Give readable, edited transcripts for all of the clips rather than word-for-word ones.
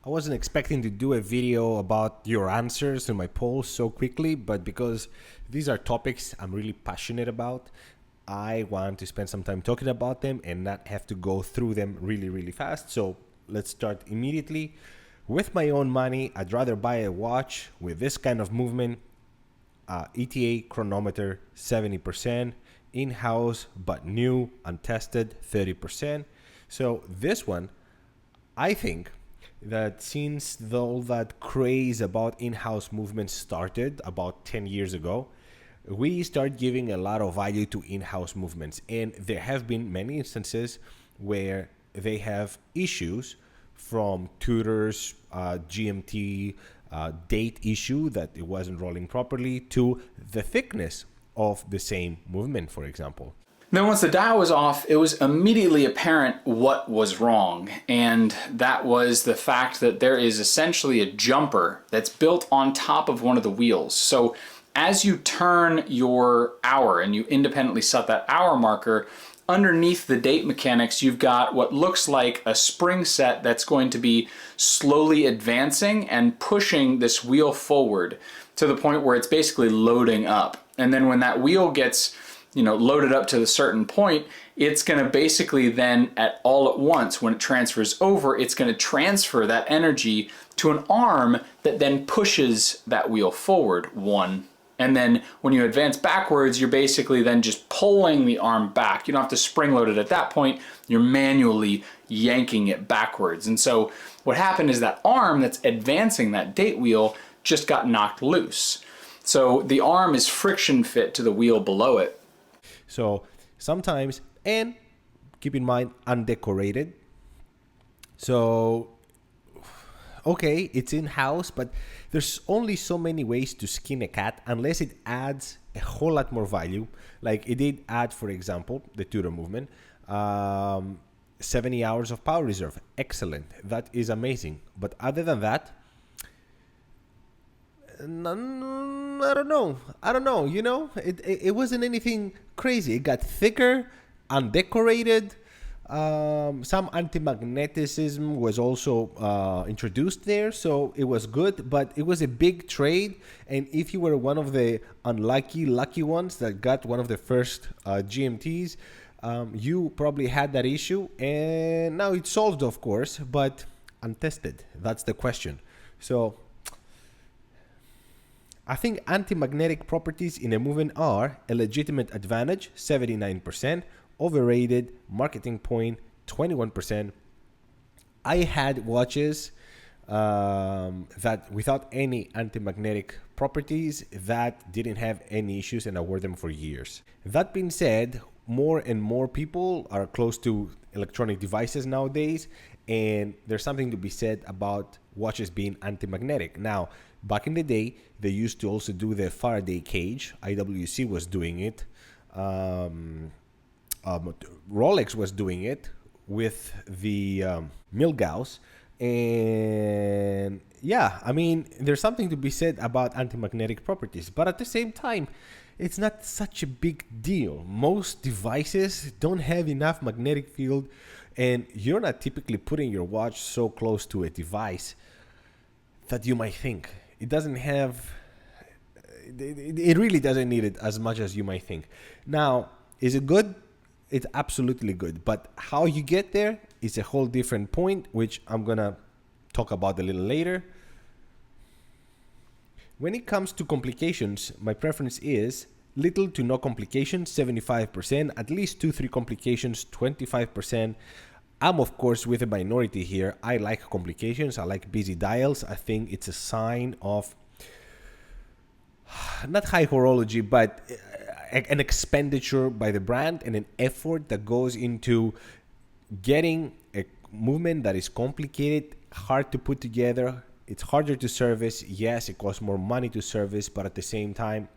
I wasn't expecting to do a video about your answers to my polls so quickly, but because these are topics I'm really passionate about, I want to spend some time talking about them and not have to go through them really, really fast. So let's start immediately. With my own money, I'd rather buy a watch with this kind of movement, ETA chronometer 70%, in-house but new, untested 30%. So this one, I think that since all that craze about in-house movements started about 10 years ago, we start giving a lot of value to in-house movements. And there have been many instances where they have issues, from Tudor's GMT date issue that it wasn't rolling properly to the thickness of the same movement, for example. Then once the dial was off, it was immediately apparent what was wrong. And that was the fact that there is essentially a jumper that's built on top of one of the wheels. So as you turn your hour and you independently set that hour marker, underneath the date mechanics, you've got what looks like a spring set that's going to be slowly advancing and pushing this wheel forward to the point where it's basically loading up. And then when that wheel gets loaded up to a certain point, it's going to basically then all at once, when it transfers over, it's going to transfer that energy to an arm that then pushes that wheel forward one. And then when you advance backwards, you're basically then just pulling the arm back. You don't have to spring load it at that point. You're manually yanking it backwards. And so what happened is that arm that's advancing that date wheel just got knocked loose. So the arm is friction fit to the wheel below it. So sometimes, and keep in mind, undecorated. So, okay, it's in-house, but there's only so many ways to skin a cat unless it adds a whole lot more value. Like it did add, for example, the Tudor movement, 70 hours of power reserve. Excellent. That is amazing. But other than that, I don't know. It wasn't anything crazy. It got thicker, undecorated. Some anti-magnetism was also introduced there, so it was good, but it was a big trade. And if you were one of the lucky ones that got one of the first GMTs, you probably had that issue, and now it's solved, of course, but untested. That's the question. So I think anti-magnetic properties in a movement are a legitimate advantage, 79%, overrated, marketing point, 21%. I had watches that without any anti-magnetic properties that didn't have any issues, and I wore them for years. That being said, more and more people are close to electronic devices nowadays, and there's something to be said about watches being anti-magnetic. Now, back in the day, they used to also do the Faraday cage. IWC was doing it. Rolex was doing it with the Milgauss. And yeah, I mean, there's something to be said about anti-magnetic properties. But at the same time, it's not such a big deal. Most devices don't have enough magnetic field, and you're not typically putting your watch so close to a device that you might think. It doesn't have, it really doesn't need it as much as you might think. Now, is it good? It's absolutely good. But how you get there is a whole different point, which I'm going to talk about a little later. When it comes to complications, my preference is little to no complications, 75%, at least 2-3 complications, 25%. I'm, of course, with a minority here. I like complications. I like busy dials. I think it's a sign of not high horology, but an expenditure by the brand and an effort that goes into getting a movement that is complicated, hard to put together. It's harder to service. Yes, it costs more money to service, but at the same time,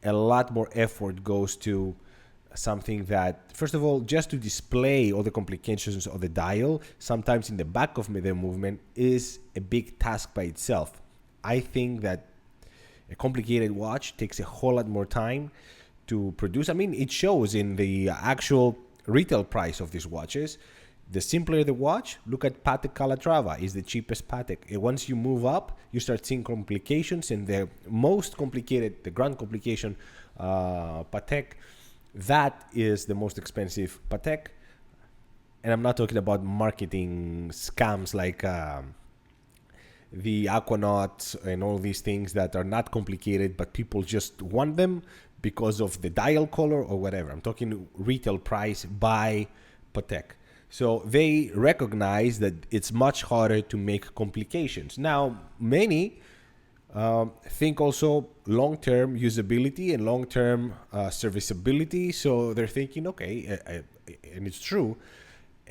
a lot more effort goes to something that, first of all, just to display all the complications of the dial, sometimes in the back of the movement, is a big task by itself. I think that a complicated watch takes a whole lot more time to produce. I mean, it shows in the actual retail price of these watches. The simpler the watch, look at Patek Calatrava, is the cheapest Patek. And once you move up, you start seeing complications, and the most complicated, the grand complication, Patek, that is the most expensive Patek. And I'm not talking about marketing scams like the Aquanauts and all these things that are not complicated, but people just want them because of the dial color or whatever. I'm talking retail price by Patek. So they recognize that it's much harder to make complications. Now, many think also long-term usability and long-term serviceability. So they're thinking, okay, and it's true,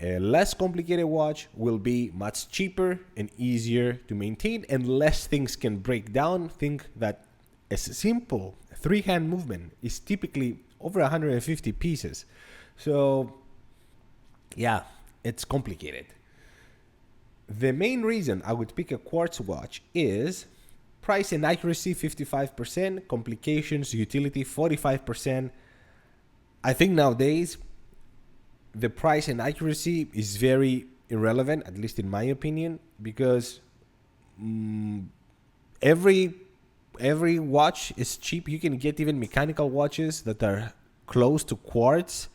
a less complicated watch will be much cheaper and easier to maintain, and less things can break down. Think that a simple three-hand movement is typically over 150 pieces. So yeah, it's complicated. The main reason I would pick a Quartz watch is price and accuracy 55%, complications, utility 45%. I think nowadays the price and accuracy is very irrelevant, at least in my opinion, because every watch is cheap. You can get even mechanical watches that are close to Quartz.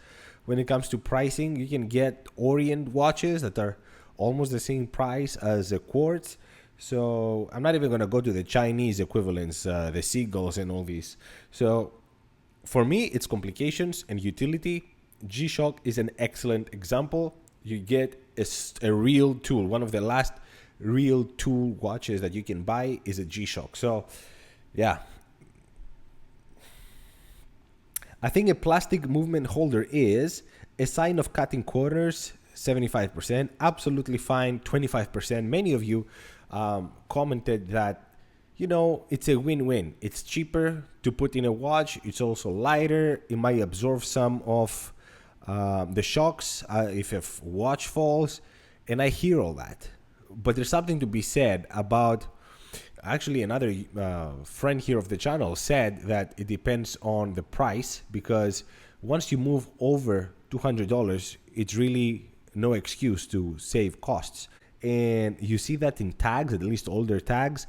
When it comes to pricing, you can get Orient watches that are almost the same price as a Quartz. So I'm not even going to go to the Chinese equivalents, the Seagulls and all these. So for me, it's complications and utility. G-Shock is an excellent example. You get a real tool. One of the last real tool watches that you can buy is a G-Shock. So yeah, I think a plastic movement holder is a sign of cutting corners, 75%, absolutely fine, 25%. Many of you commented that, you know, it's a win-win. It's cheaper to put in a watch. It's also lighter. It might absorb some of the shocks if a watch falls. And I hear all that. But there's something to be said about, actually another friend here of the channel said that it depends on the price, because once you move over $200, it's really no excuse to save costs. And you see that in tags, at least older tags,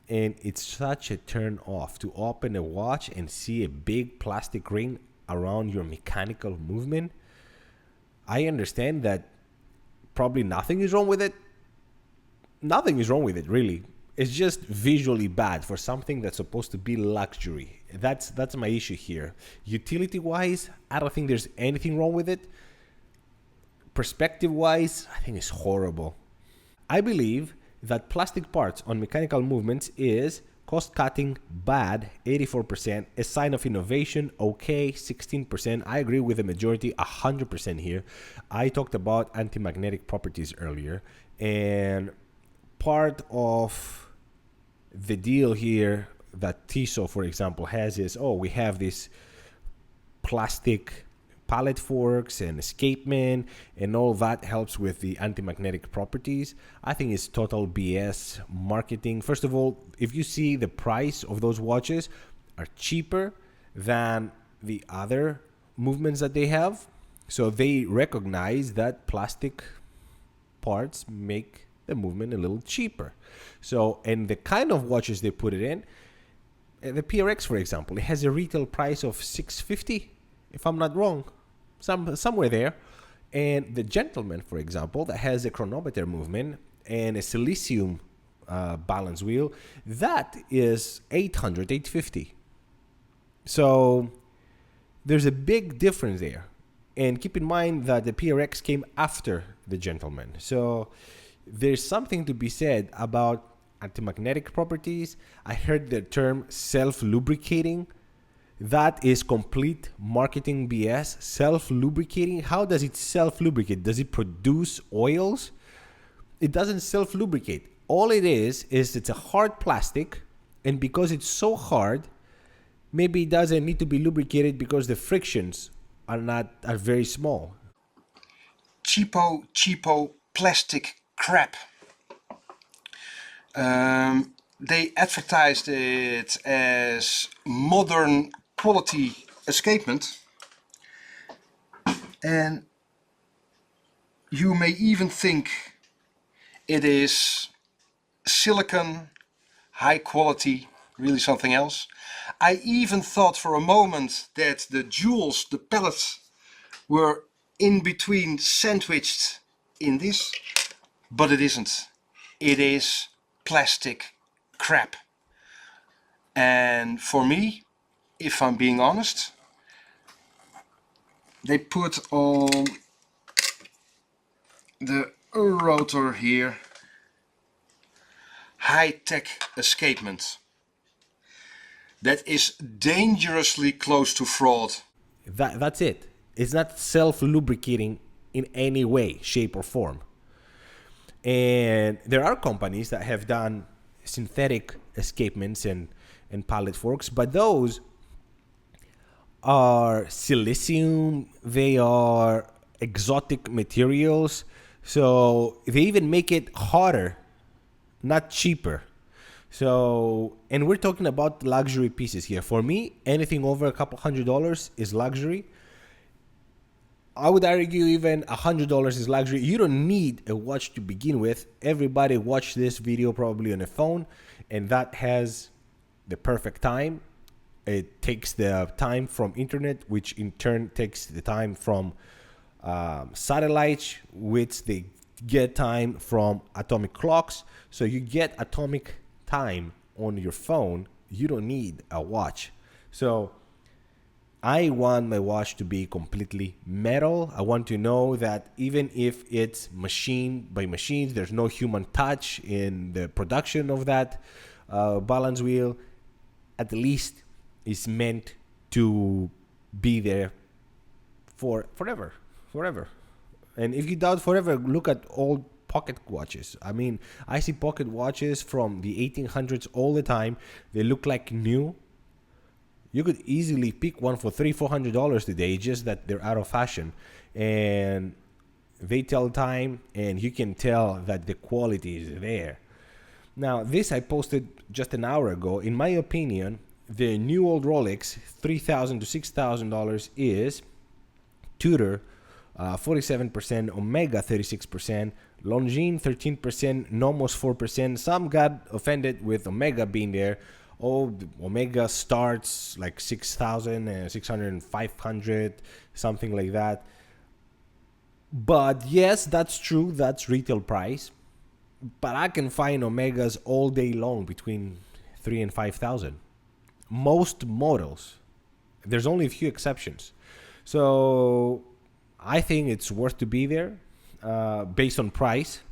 and it's such a turn off to open a watch and see a big plastic ring around your mechanical movement. I understand that probably nothing is wrong with it. Nothing is wrong with it, really. It's just visually bad for something that's supposed to be luxury. That's my issue here. Utility-wise, I don't think there's anything wrong with it. Perspective-wise, I think it's horrible. I believe that plastic parts on mechanical movements is cost-cutting, bad, 84%, a sign of innovation, okay, 16%. I agree with the majority, 100% here. I talked about anti-magnetic properties earlier, and part of the deal here that Tissot, for example, has is, we have this plastic pallet forks and escapement, and all that helps with the anti-magnetic properties. I think it's total BS marketing. First of all, if you see the price of those watches are cheaper than the other movements that they have, so they recognize that plastic parts make the movement a little cheaper. So, and the kind of watches they put it in, the PRX, for example, it has a retail price of $650, if I'm not wrong, somewhere there. And the Gentleman, for example, that has a chronometer movement and a silicium balance wheel, that is $800, $850. So there's a big difference there. And keep in mind that the PRX came after the Gentleman. So there's something to be said about antimagnetic properties. I heard the term self-lubricating. That is complete marketing BS. Self-lubricating. How does it self-lubricate? Does it produce oils? It doesn't self-lubricate. All it is it's a hard plastic, and because it's so hard, maybe it doesn't need to be lubricated because the frictions are very small. Cheapo plastic crap. They advertised it as modern quality escapement, and You may even think it is silicon, high quality, really something else. I even thought for a moment that the jewels, the pellets, were in between sandwiched in this, but it isn't. It is plastic crap. And for me, if I'm being honest, they put on the rotor here high-tech escapement. That is dangerously close to fraud. That's it. It's not self-lubricating in any way, shape, or form. And there are companies that have done synthetic escapements and pallet forks, but those are silicium, they are exotic materials, so they even make it harder, not cheaper. So, and we're talking about luxury pieces here. For me, anything over a couple $100 is luxury. I would argue even $100 is luxury. You don't need a watch to begin with. Everybody watched this video probably on a phone, and that has the perfect time. It takes the time from internet, which in turn takes the time from satellites, which they get time from atomic clocks. So you get atomic time on your phone. You don't need a watch. So I want my watch to be completely metal. I want to know that even if it's machine by machine, there's no human touch in the production of that balance wheel, at least it's meant to be there for forever. And if you doubt forever, look at old pocket watches. I mean, I see pocket watches from the 1800s all the time. They look like new. You could easily pick one for $300-400 today, just that they're out of fashion, and they tell time, and you can tell that the quality is there. Now, this I posted just an hour ago. In my opinion, the new old Rolex, $3,000 to $6,000, is Tudor, 47%, Omega 36%, Longines 13%, Nomos 4%. Some got offended with Omega being there. Oh, Omega starts like 6,000, 600, and 500, something like that. But yes, that's true. That's retail price. But I can find Omegas all day long between 3,000 and 5,000. Most models. There's only a few exceptions. So I think it's worth to be there based on price.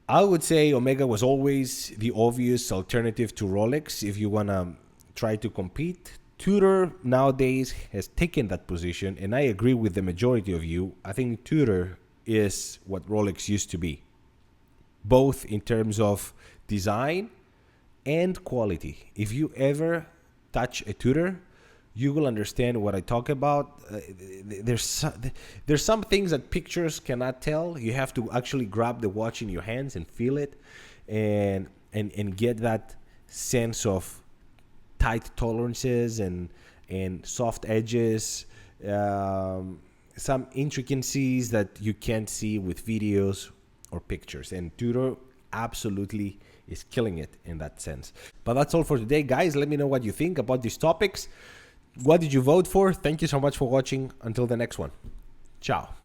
I would say Omega was always the obvious alternative to Rolex if you want to try to compete. Tudor nowadays has taken that position, and I agree with the majority of you. I think Tudor is what Rolex used to be, both in terms of design and quality. If you ever touch a Tudor, you will understand what I talk about. There's some things that pictures cannot tell. You have to actually grab the watch in your hands and feel it, and get that sense of tight tolerances and soft edges, some intricacies that you can't see with videos or pictures. And Tudor absolutely is killing it in that sense. But that's all for today, guys. Let me know what you think about these topics. What did you vote for? Thank you so much for watching. Until the next one. Ciao.